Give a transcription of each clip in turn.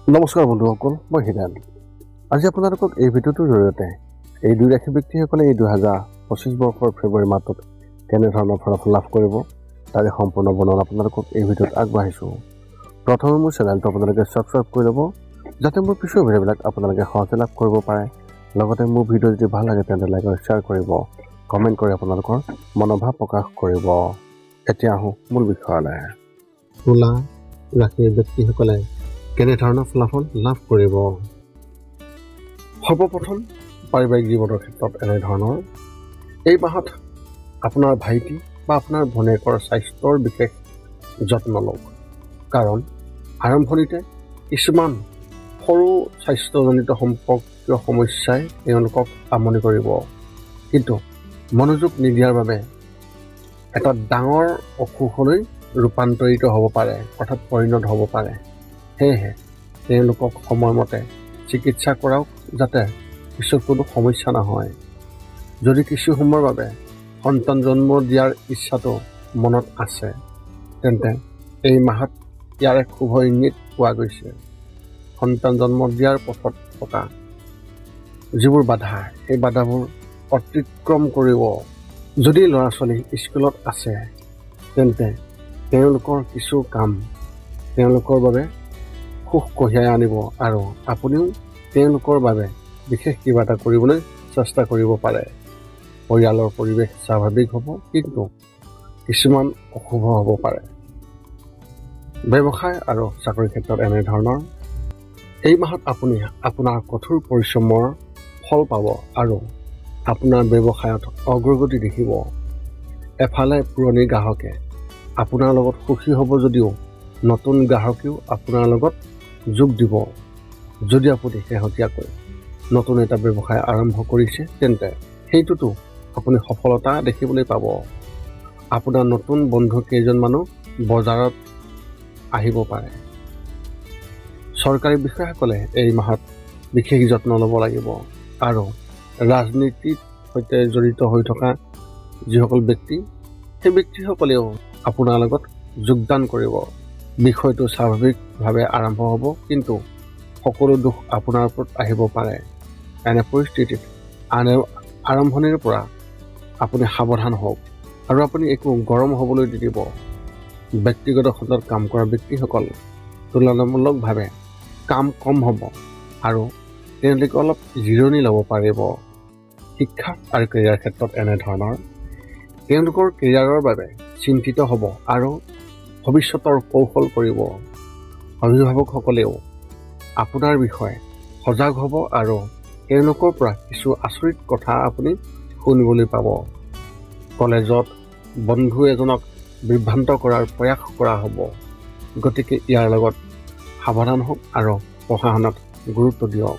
নমস্কাৰ বন্ধুসকল, মই হীৰেণ। আজি আপোনালোকক এই ভিডিঅ'টোৰ জৰিয়তে এই দুই ৰাশি ব্যক্তিসকলে এই 2025 বৰ্ষৰ ফেব্ৰুৱাৰী মাহটোত কেনেধৰণৰ ফলাফল লাভ কৰিব তাৰে সম্পূৰ্ণ বৰ্ণনা আপোনালোকক এই ভিডিঅ'ত আগবঢ়াইছোঁ। প্ৰথমে মোৰ চেনেলটো আপোনালোকে ছাবস্ক্ৰাইব কৰি ল'ব, যাতে মোৰ পিছৰ ভিডিঅ'বিলাক আপোনালোকে সহজে লাভ কৰিব পাৰে। লগতে মোৰ ভিডিঅ' যদি ভাল লাগে তেন্তে লাইক আৰু শ্বেয়াৰ কৰিব, কমেণ্ট কৰি আপোনালোকৰ মনোভাৱ প্ৰকাশ কৰিব। এতিয়া আহোঁ মূল বিষয়লৈ। তুলা ৰাশিৰ ব্যক্তিসকলে কেনেধৰণৰ ফলাফল লাভ কৰিব। সৰ্বপ্ৰথম পাৰিবাৰিক জীৱনৰ ক্ষেত্ৰত এনেধৰণৰ এই মাহত আপোনাৰ ভাইটি বা আপোনাৰ ভনীয়েকৰ স্বাস্থ্যৰ বিশেষ যত্ন লওক, কাৰণ আৰম্ভণিতে কিছুমান সৰু স্বাস্থ্যজনিত সম্পৰ্কীয় সমস্যাই তেওঁলোকক আমনি কৰিব, কিন্তু মনোযোগ নিদিয়াৰ বাবে এটা ডাঙৰ অসুখলৈ ৰূপান্তৰিত হ'ব পাৰে, অৰ্থাৎ পৰিণত হ'ব পাৰে। সেয়েহে তেওঁলোকক সময়মতে চিকিৎসা কৰাওক, যাতে পিছত কোনো সমস্যা নহয়। যদি কিছু সময়ৰ বাবে সন্তান জন্ম দিয়াৰ ইচ্ছাটো মনত আছে, তেন্তে এই মাহত ইয়াৰে শুভ ইংগিত পোৱা গৈছে। সন্তান জন্ম দিয়াৰ পথত থকা যিবোৰ বাধা, সেই বাধাবোৰ অতিক্ৰম কৰিব। যদি ল'ৰা ছোৱালী স্কুলত আছে, তেন্তে তেওঁলোকৰ কিছু কাম তেওঁলোকৰ বাবে সুখ কঢ়িয়াই আনিব, আৰু আপুনিও তেওঁলোকৰ বাবে বিশেষ কিবা এটা কৰিবলৈ চেষ্টা কৰিব পাৰে। পৰিয়ালৰ পৰিৱেশ স্বাভাৱিক হ'ব, কিন্তু কিছুমান অশুভ হ'ব পাৰে। ব্যৱসায় আৰু চাকৰিৰ ক্ষেত্ৰত এনেধৰণৰ এই মাহত আপুনি আপোনাৰ কঠোৰ পৰিশ্ৰমৰ ফল পাব আৰু আপোনাৰ ব্যৱসায়ত অগ্ৰগতি দেখিব। এফালে পুৰণি গ্ৰাহকে আপোনাৰ লগত সুখী হ'ব, যদিও নতুন গ্ৰাহকেও আপোনাৰ লগত যোগ দিব। যদি আপুনি শেহতীয়াকৈ নতুন এটা ব্যৱসায় আৰম্ভ কৰিছে, তেন্তে সেইটোতো আপুনি সফলতা দেখিবলৈ পাব। আপোনাৰ নতুন বন্ধু কেইজনমানো বজাৰত আহিব পাৰে। চৰকাৰী বিষয়াসকলে এই মাহত বিশেষ যত্ন ল'ব লাগিব, আৰু ৰাজনীতিৰ সৈতে জড়িত হৈ থকা যিসকল ব্যক্তি, সেই ব্যক্তিসকলেও আপোনাৰ লগত যোগদান কৰিব। বিষয়টো স্বাভাৱিকভাৱে আৰম্ভ হ'ব, কিন্তু সকলো দুখ আপোনাৰ ওপৰত আহিব পাৰে। এনে পৰিস্থিতিত আৰম্ভণিৰ পৰা আপুনি সাৱধান হওক, আৰু আপুনি একো গৰম হ'বলৈ নিদিব। ব্যক্তিগত খণ্ডত কাম কৰা ব্যক্তিসকল তুলনামূলকভাৱে কাম কম হ'ব, আৰু তেওঁলোকে অলপ জিৰণি ল'ব পাৰিব। শিক্ষা আৰু কেৰিয়াৰ ক্ষেত্ৰত এনেধৰণৰ তেওঁলোকৰ কেৰিয়াৰৰ বাবে চিন্তিত হ'ব আৰু ভৱিষ্যতৰ কৌশল কৰিব। অভিভাৱকসকলেও আপোনাৰ বিষয়ে সজাগ হ'ব, আৰু তেওঁলোকৰ পৰা কিছু আচৰিত কথা আপুনি শুনিবলৈ পাব। কলেজত বন্ধু এজনক বিভ্ৰান্ত কৰাৰ প্ৰয়াস কৰা হ'ব, গতিকে ইয়াৰ লগত সাৱধান হওক আৰু পঢ়া শুনাত গুৰুত্ব দিয়ক।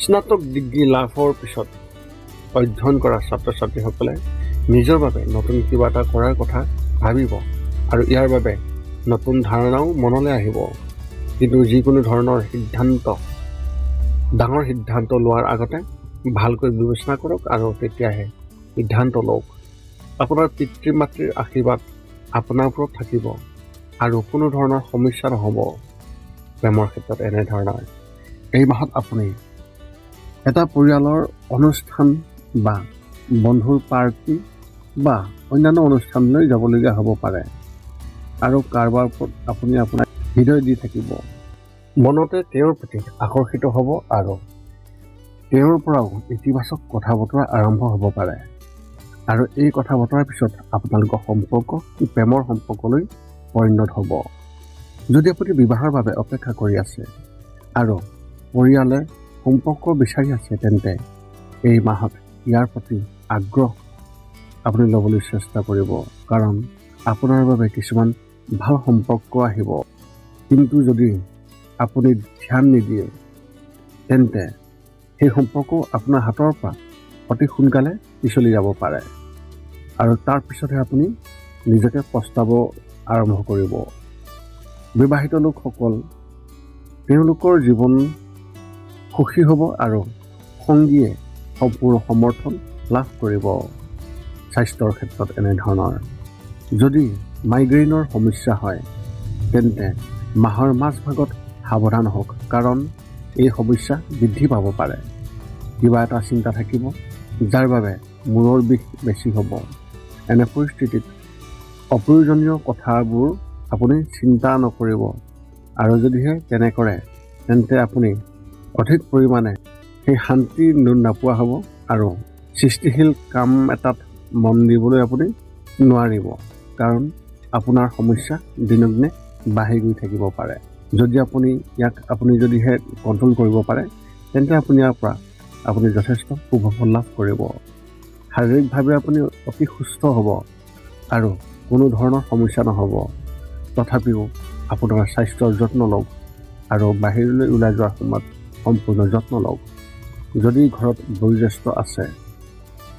স্নাতক ডিগ্ৰী লাভৰ পিছত অধ্যয়ন কৰা ছাত্ৰ ছাত্ৰীসকলে নিজৰ বাবে নতুন কিবা এটা কৰাৰ কথা ভাবিব, আৰু ইয়াৰ বাবে নতুন ধাৰণাও মনলৈ আহিব। কিন্তু যিকোনো ধৰণৰ ডাঙৰ সিদ্ধান্ত লোৱাৰ আগতে ভালকৈ বিবেচনা কৰক, আৰু তেতিয়াহে সিদ্ধান্ত লওক। আপোনাৰ পিতৃ মাতৃৰ আশীৰ্বাদ আপোনাৰ ওপৰত থাকিব, আৰু কোনো ধৰণৰ সমস্যা নহ'ব। প্ৰেমৰ ক্ষেত্ৰত এনেধৰণৰ এই মাহত আপুনি এটা পৰিয়ালৰ অনুষ্ঠান বা বন্ধুৰ পাৰ্টি বা অন্যান্য অনুষ্ঠানলৈ যাবলগীয়া হ'ব পাৰে, আৰু কাৰোবাৰ ওপৰত আপুনি আপোনাৰ হৃদয় দি থাকিব। মনতে তেওঁৰ প্ৰতি আকৰ্ষিত হ'ব, আৰু তেওঁৰ পৰাও ইতিবাচক কথা বতৰা আৰম্ভ হ'ব পাৰে, আৰু এই কথা বতৰাৰ পিছত আপোনালোকৰ সম্পৰ্ক প্ৰেমৰ সম্পৰ্কলৈ পৰিণত হ'ব। যদি আপুনি বিবাহৰ বাবে অপেক্ষা কৰি আছে আৰু পৰিয়ালে সম্পৰ্ক বিচাৰি আছে, তেন্তে এই মাহত ইয়াৰ প্ৰতি আগ্ৰহ আপুনি ল'বলৈ চেষ্টা কৰিব, কাৰণ আপোনাৰ বাবে কিছুমান ভাল সম্পৰ্ক আহিব। কিন্তু যদি আপুনি ধ্যান নিদিয়ে, তেন্তে সেই সম্পৰ্ক আপোনাৰ হাতৰ পৰা অতি সোনকালে পিছলি যাব পাৰে, আৰু তাৰ পিছতহে আপুনি নিজকে পস্তাব আৰম্ভ কৰিব। বিবাহিত লোকসকল তেওঁলোকৰ জীৱন সুখী হ'ব, আৰু সংগীয়ে সম্পূৰ্ণ সমৰ্থন লাভ কৰিব। স্বাস্থ্যৰ ক্ষেত্ৰত এনেধৰণৰ যদি মাইগ্ৰেইনৰ সমস্যা হয়, তেন্তে মাহৰ মাজভাগত সাৱধান হওক, কাৰণ এই সমস্যা বৃদ্ধি পাব পাৰে। কিবা এটা চিন্তা থাকিব যাৰ বাবে মূৰৰ বিষ বেছি হ'ব। এনে পৰিস্থিতিত অপ্ৰয়োজনীয় কথাবোৰ আপুনি চিন্তা নকৰিব, আৰু যদিহে তেনে কৰে তেন্তে আপুনি অধিক পৰিমাণে সেই শান্তি নাপোৱা হ'ব আৰু সৃষ্টিশীল কাম এটাত মন দিবলৈ আপুনি নোৱাৰিব, কাৰণ আপোনাৰ সমস্যা দিনক দিনে বাঢ়ি গৈ থাকিব পাৰে। যদি আপুনি যদিহে কণ্ট্ৰল কৰিব পাৰে তেন্তে আপুনি ইয়াৰ পৰা আপুনি যথেষ্ট সুফল লাভ কৰিব। শাৰীৰিকভাৱে আপুনি অতি সুস্থ হ'ব আৰু কোনো ধৰণৰ সমস্যা নহ'ব। তথাপিও আপোনাৰ স্বাস্থ্যৰ যত্ন লওক আৰু বাহিৰলৈ ওলাই যোৱাৰ সময়ত সম্পূৰ্ণ যত্ন লওক। যদি ঘৰত বয়োজ্যেষ্ঠ আছে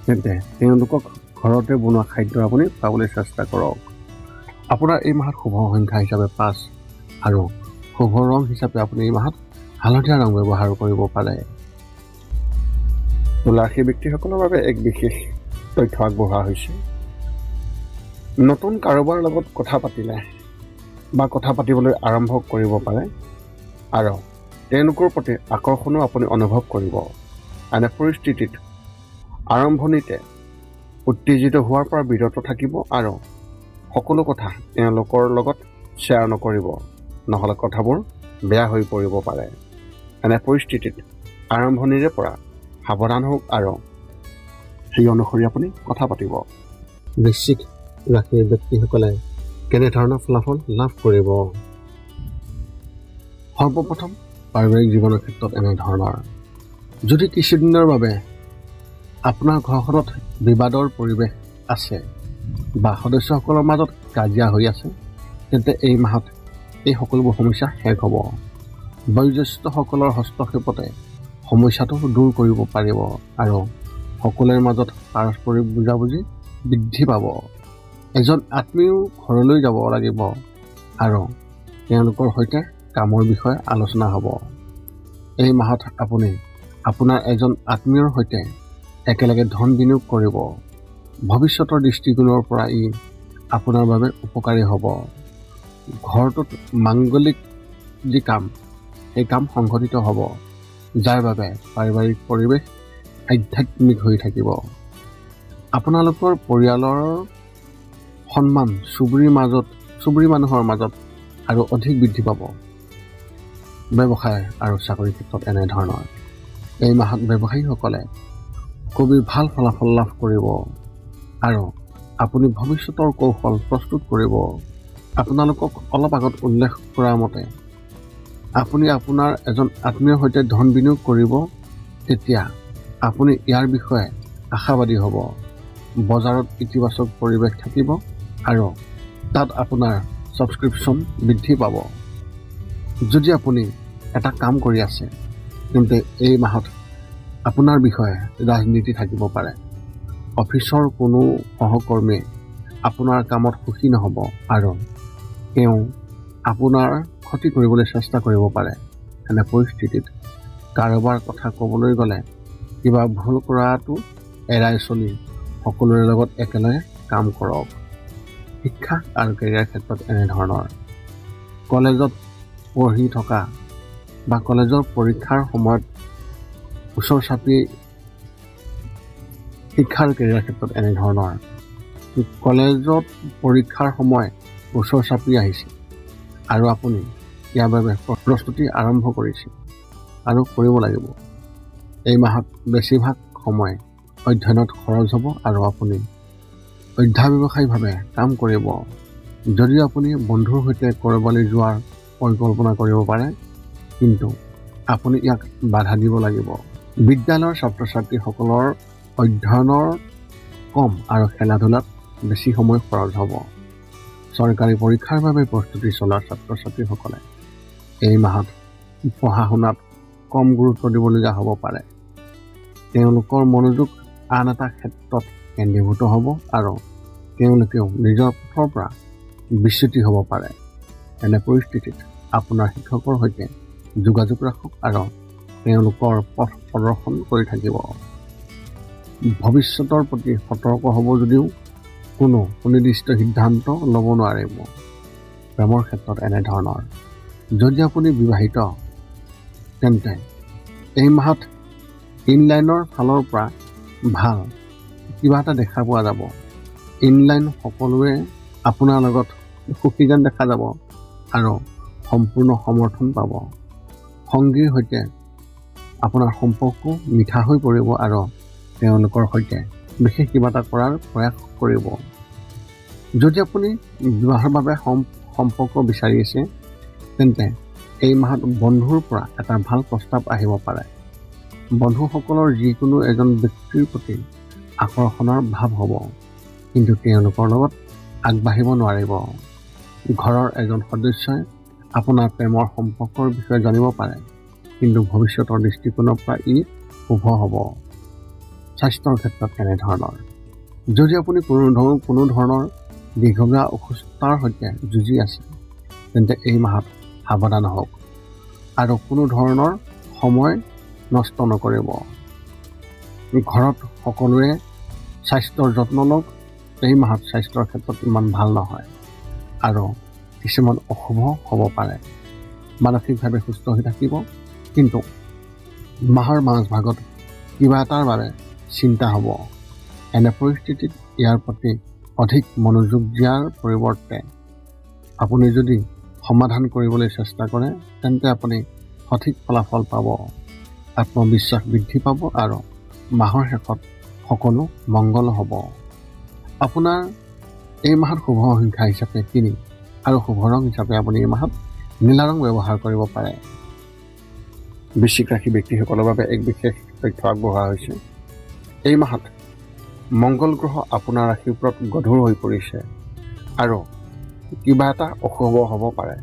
তেন্তে তেওঁলোকক ঘৰতে বনোৱা খাদ্য আপুনি পাবলৈ চেষ্টা কৰক। আপোনাৰ এই মাহত শুভ সংখ্যা হিচাপে 5 আৰু শুভ ৰং হিচাপে আপুনি এই মাহত হালধীয়া ৰং ব্যৱহাৰ কৰিব পাৰে। তুলা ৰাশিৰ ব্যক্তিসকলৰ বাবে এক বিশেষ তথ্য আগবঢ়োৱা হৈছে। নতুন কাৰোবাৰ লগত কথা পাতিলে বা কথা পাতিবলৈ আৰম্ভ কৰিব পাৰে আৰু তেওঁলোকৰ প্ৰতি আকৰ্ষণো আপুনি অনুভৱ কৰিব। এনে পৰিস্থিতিত আৰম্ভণিতে উত্তেজিত হোৱাৰ পৰা বিৰত থাকিব আৰু সকলো কথা তেওঁলোকৰ লগত শ্বেয়াৰ নকৰিব, নহ'লে কথাবোৰ বেয়া হৈ পৰিব পাৰে। এনে পৰিস্থিতিত আৰম্ভণিৰে পৰা সাৱধান হওক আৰু সেই অনুসৰি আপুনি কথা পাতিব। বৃশ্চিক ৰাশিৰ ব্যক্তিসকলে কেনেধৰণৰ ফলাফল লাভ কৰিব? সৰ্বপ্ৰথম পাৰিবাৰিক জীৱনৰ ক্ষেত্ৰত এনেধৰণৰ। যদি কিছুদিনৰ বাবে আপোনাৰ ঘৰখনত বিবাদৰ পৰিৱেশ আছে বা সদস্যসকলৰ মাজত কাজিয়া হৈ আছে তেন্তে এই মাহত এই সকলোবোৰ সমস্যা শেষ হ'ব। বয়োজ্যেষ্ঠসকলৰ হস্তক্ষেপতে সমস্যাটো দূৰ কৰিব পাৰিব আৰু সকলোৰে মাজত পাৰস্পৰিক বুজাবুজি বৃদ্ধি পাব। এজন আত্মীয় ঘৰলৈ যাব লাগিব আৰু তেওঁলোকৰ সৈতে কামৰ বিষয়ে আলোচনা হ'ব। এই মাহত আপুনি আপোনাৰ এজন আত্মীয়ৰ সৈতে একেলগে ধন বিনিয়োগ কৰিব। ভৱিষ্যতৰ দৃষ্টিকোণৰ পৰা ই আপোনাৰ বাবে উপকাৰী হ'ব। ঘৰটোত মাংগলিক যি কাম সেই কাম সংঘটিত হ'ব, যাৰ বাবে পাৰিবাৰিক পৰিৱেশ আধ্যাত্মিক হৈ থাকিব। আপোনালোকৰ পৰিয়ালৰ সন্মান চুবুৰী মানুহৰ মাজত আৰু অধিক বৃদ্ধি পাব। ব্যৱসায় আৰু চাকৰিৰ ক্ষেত্ৰত এনেধৰণৰ। এই মাহত ব্যৱসায়ীসকলে খুবেই ভাল ফলাফল লাভ কৰিব আৰু আপুনি ভৱিষ্যতৰ কৌশল প্ৰস্তুত কৰিব। আপোনালোকক অলপ আগত উল্লেখ কৰাৰ মতে আপুনি আপোনাৰ এজন আত্মীয়ৰ সৈতে ধন বিনিয়োগ কৰিব, তেতিয়া আপুনি ইয়াৰ বিষয়ে আশাবাদী হ'ব। বজাৰত ইতিবাচক পৰিৱেশ থাকিব আৰু তাত আপোনাৰ ছাবস্ক্ৰিপশ্যন বৃদ্ধি পাব। যদি আপুনি এটা কাম কৰি আছে তেন্তে এই মাহত আপোনাৰ বিষয়ে ৰাজনীতি থাকিব পাৰে। অফিচৰ কোনো সহকৰ্মীয়ে আপোনাৰ কামত সুখী নহ'ব আৰু তেওঁ আপোনাৰ ক্ষতি কৰিবলৈ চেষ্টা কৰিব পাৰে। এনে পৰিস্থিতিত কাৰোবাৰ কথা ক'বলৈ গ'লে কিবা ভুল কৰাটো এৰাই চলি সকলোৰে লগত একেলগে কাম কৰক। শিক্ষা আৰু কেৰিয়াৰ ক্ষেত্ৰত এনেধৰণৰ। কলেজত পঢ়ি থকা বা কলেজৰ পৰীক্ষাৰ সময়ত ওচৰ চাপি শিক্ষা আৰু কেৰিয়াৰ ক্ষেত্ৰত এনেধৰণৰ। কলেজত পৰীক্ষাৰ সময় ওচৰ চাপি আহিছে আৰু আপুনি ইয়াৰ বাবে প্ৰস্তুতি আৰম্ভ কৰিছে আৰু কৰিব লাগিব। এই মাহত বেছিভাগ সময় অধ্যয়নত খৰচ হ'ব আৰু আপুনি অধ্যাৱসায়ীভাৱে কাম কৰিব। যদিও আপুনি বন্ধুৰ সৈতে ক'ৰবালৈ যোৱাৰ পৰিকল্পনা কৰিব পাৰে, কিন্তু আপুনি ইয়াক বাধা দিব লাগিব। বিদ্যালয়ৰ ছাত্ৰ ছাত্ৰীসকলৰ অধ্যয়নৰ কম আৰু খেলা ধূলাত বেছি সময় খৰচ হ'ব। চৰকাৰী পৰীক্ষাৰ বাবে প্ৰস্তুতি চলোৱা ছাত্ৰ ছাত্ৰীসকলে এই মাহত পঢ়া শুনাত কম গুৰুত্ব দিবলগীয়া হ'ব পাৰে। তেওঁলোকৰ মনোযোগ আন এটা ক্ষেত্ৰত কেন্দ্ৰীভূত হ'ব আৰু তেওঁলোকেও নিজৰ পথৰ পৰা বিচ্যুতি হ'ব পাৰে। এনে পৰিস্থিতিত আপোনাৰ শিক্ষকৰ সৈতে যোগাযোগ ৰাখক আৰু তেওঁলোকৰ পথ প্ৰদৰ্শন কৰি থাকিব। ভৱিষ্যতৰ প্ৰতি সতৰ্ক হ'ব যদিও কোনো সুনিৰ্দিষ্ট সিদ্ধান্ত ল'ব নোৱাৰিব। প্ৰেমৰ ক্ষেত্ৰত এনেধৰণৰ। যদি আপুনি বিবাহিত তেন্তে এই মাহত ইনলাইনৰ ফালৰ পৰা ভাল কিবা এটা দেখা পোৱা যাব। ইনলাইন সকলোৱে আপোনাৰ লগত সুখী যেন দেখা যাব আৰু সম্পূৰ্ণ সমৰ্থন পাব। সংগীৰ সৈতে আপোনাৰ সম্পৰ্ক মিঠা হৈ পৰিব আৰু তেওঁলোকৰ সৈতে বিশেষ কিবা এটা কৰাৰ প্ৰয়াস কৰিব। যদি আপুনি বিবাহৰ বাবে সম্পৰ্ক বিচাৰি আছে তেন্তে এই মাহত বন্ধুৰ পৰা এটা ভাল প্ৰস্তাৱ আহিব পাৰে। বন্ধুসকলৰ যিকোনো এজন ব্যক্তিৰ প্ৰতি আকৰ্ষণৰ ভাৱ হ'ব, কিন্তু তেওঁলোকৰ লগত আগবাঢ়িব নোৱাৰিব। ঘৰৰ এজন সদস্যই আপোনাৰ প্ৰেমৰ সম্পৰ্কৰ বিষয়ে জানিব পাৰে, কিন্তু ভৱিষ্যতৰ দৃষ্টিকোণৰ পৰা ই শুভ হ'ব। স্বাস্থ্যৰ ক্ষেত্ৰত কেনেধৰণৰ? যদি আপুনি কোনো ধৰণৰ দীৰ্ঘমীয়া অসুস্থতাৰ সৈতে যুঁজি আছে তেন্তে এই মাহত সাৱধান হওক আৰু কোনো ধৰণৰ সময় নষ্ট নকৰিব। ঘৰত সকলোৱে স্বাস্থ্যৰ যত্ন লওক। এই মাহত স্বাস্থ্যৰ ক্ষেত্ৰত ইমান ভাল নহয় আৰু কিছুমান অশুভ হ'ব পাৰে। মানসিকভাৱে সুস্থ হৈ থাকিব, কিন্তু মাহৰ মাজভাগত কিবা এটাৰ বাবে চিন্তা হ'ব। এনে পৰিস্থিতিত ইয়াৰ প্ৰতি অধিক মনোযোগ দিয়াৰ পৰিৱৰ্তে আপুনি যদি সমাধান কৰিবলৈ চেষ্টা কৰে তেন্তে আপুনি সঠিক ফলাফল পাব। আত্মবিশ্বাস বৃদ্ধি পাব আৰু মাহৰ শেষত সকলো মংগল হ'ব। আপোনাৰ এই মাহত শুভ সংখ্যা হিচাপে 3 আৰু শুভ ৰং হিচাপে আপুনি এই মাহত নীলা ৰং ব্যৱহাৰ কৰিব পাৰে। বৃশ্চিক ৰাশি ব্যক্তিসকলৰ বাবে এক বিশেষ তথ্য আগবঢ়োৱা হৈছে। এই মাহত মংগল গ্ৰহ আপোনাৰ ৰাশিৰ ওপৰত গধুৰ হৈ পৰিছে আৰু কিবা এটা অশুভ হ'ব পাৰে।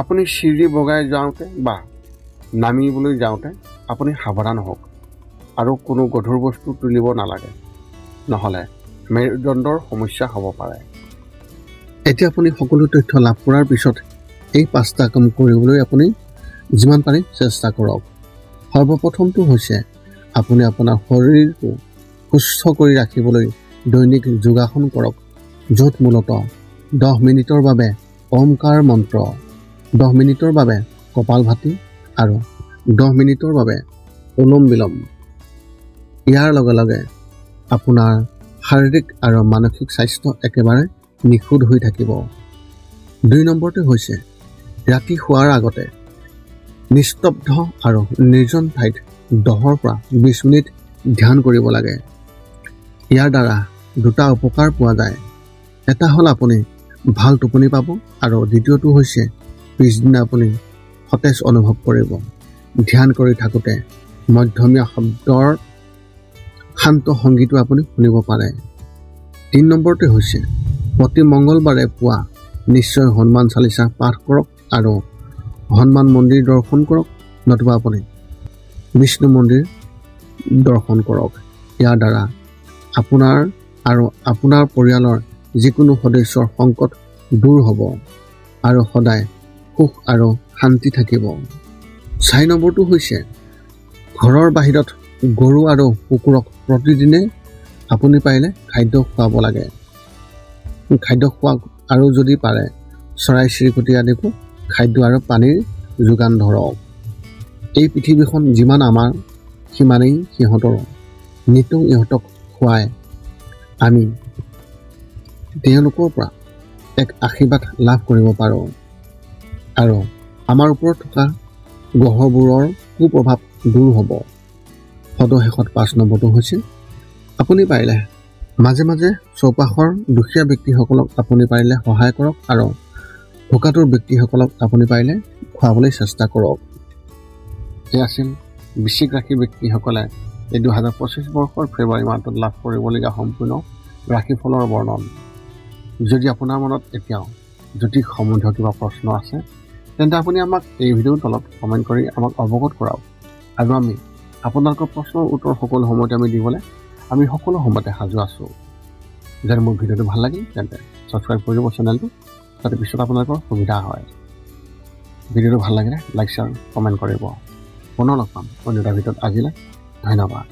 আপুনি চিৰি বগাই যাওঁতে বা নামিবলৈ যাওঁতে আপুনি সাৱধান হওক আৰু কোনো গধুৰ বস্তু তুলিব নালাগে, নহ'লে মেৰুদণ্ডৰ সমস্যা হ'ব পাৰে। এতিয়া আপুনি সকলো তথ্য লাভ কৰাৰ পিছত এই 5টা কাম কৰিবলৈ আপুনি যিমান পাৰি চেষ্টা কৰক। সৰ্বপ্ৰথমটো হৈছে আপুনি আপোনাৰ শৰীৰটো সুস্থ কৰি ৰাখিবলৈ দৈনিক যোগাসন কৰক, য'ত মূলতঃ 10 মিনিটৰ বাবে ওমকাৰ মন্ত্ৰ, 10 মিনিটৰ বাবে কপালভাতি আৰু 10 মিনিটৰ বাবে অনুলোম বিলোম। ইয়াৰ লগে লগে আপোনাৰ শাৰীৰিক আৰু মানসিক স্বাস্থ্য একেবাৰে নিখুঁত হৈ থাকিব। 2 নম্বৰটো হৈছে ৰাতি শোৱাৰ আগতে নিস্তব্ধ আৰু নিৰ্জন ঠাইত 10 পৰা 20 মিনিট ধ্যান কৰিব লাগে। ইয়াৰ দ্বাৰা 2টা উপকাৰ পোৱা যায়। এটা হ'ল আপুনি ভাল টোপনি পাব আৰু দ্বিতীয়টো হৈছে পিছদিনা আপুনি সতেজ অনুভৱ কৰিব। ধ্যান কৰি থাকোঁতে মধ্যমীয়া শব্দৰ শান্ত সংগীতো আপুনি শুনিব পাৰে। 3 নম্বৰটো হৈছে প্ৰতি মংগলবাৰে পুৱা নিশ্চয় হনুমান চালিচা পাঠ কৰক আৰু হনুমান মন্দিৰ দৰ্শন কৰক, নতুবা আপুনি বিষ্ণু মন্দিৰ দৰ্শন কৰক। ইয়াৰ দ্বাৰা আপোনাৰ আৰু আপোনাৰ পৰিয়ালৰ যিকোনো সদস্যৰ সংকট দূৰ হ'ব আৰু সদায় সুখ আৰু শান্তি থাকিব। 4 নম্বৰটো হৈছে ঘৰৰ বাহিৰত গৰু আৰু কুকুৰক প্ৰতিদিনে আপুনি পাৰিলে খাদ্য খুৱাব লাগে। খাদ্য খোৱা আৰু যদি পাৰে চৰাই চিৰিকটি আদিকো খাদ্য আৰু পানীৰ যোগান ধৰক। এই পৃথিৱীখন যিমান আমাৰ সিমানেই সিহঁতৰো। নিতৌ ইহঁতক খুৱাই আমি তেওঁলোকৰ পৰা এক আশীৰ্বাদ লাভ কৰিব পাৰোঁ আৰু আমাৰ ওপৰত থকা গ্ৰহবোৰৰ কুপ্ৰভাৱ দূৰ হ'ব। সদশেষত 5 নম্বৰটো হৈছে আপুনি পাৰিলে মাজে মাজে চৌপাশৰ দুখীয়া ব্যক্তিসকলক আপুনি পাৰিলে সহায় কৰক আৰু ভোকাতুৰ ব্যক্তিসকলক আপুনি পাৰিলে খুৱাবলৈ চেষ্টা কৰক। এই আছিল বৃশ্চিক ৰাশি ব্যক্তিসকলে এই 2025 বৰ্ষৰ ফেব্ৰুৱাৰী মাহটোত লাভ কৰিবলগীয়া সম্পূৰ্ণ ৰাশিফলৰ বৰ্ণন। যদি আপোনাৰ মনত এতিয়াও জ্যোতিষ সম্বন্ধীয় কিবা প্ৰশ্ন আছে তেন্তে আপুনি আমাক এই ভিডিঅ'ৰ তলত কমেণ্ট কৰি আমাক অৱগত কৰাওক আৰু আমি আপোনালোকৰ প্ৰশ্নৰ উত্তৰ সকলো সময়তে দিবলৈ আমি সকলো সময়তে সাজু আছোঁ। যদি মোৰ ভিডিঅ'টো ভাল লাগিল তেন্তে ছাবস্ক্ৰাইব কৰি দিব চেনেলটো, যাতে পিছত আপোনালোকৰ সুবিধা হয়। ভিডিঅ'টো ভাল লাগিলে লাইক শ্বেয়াৰ কমেণ্ট কৰিব। পুনৰ লগ পাম অন্য এটা ভিডিঅ'ত। আজিলৈ ধন্যবাদ।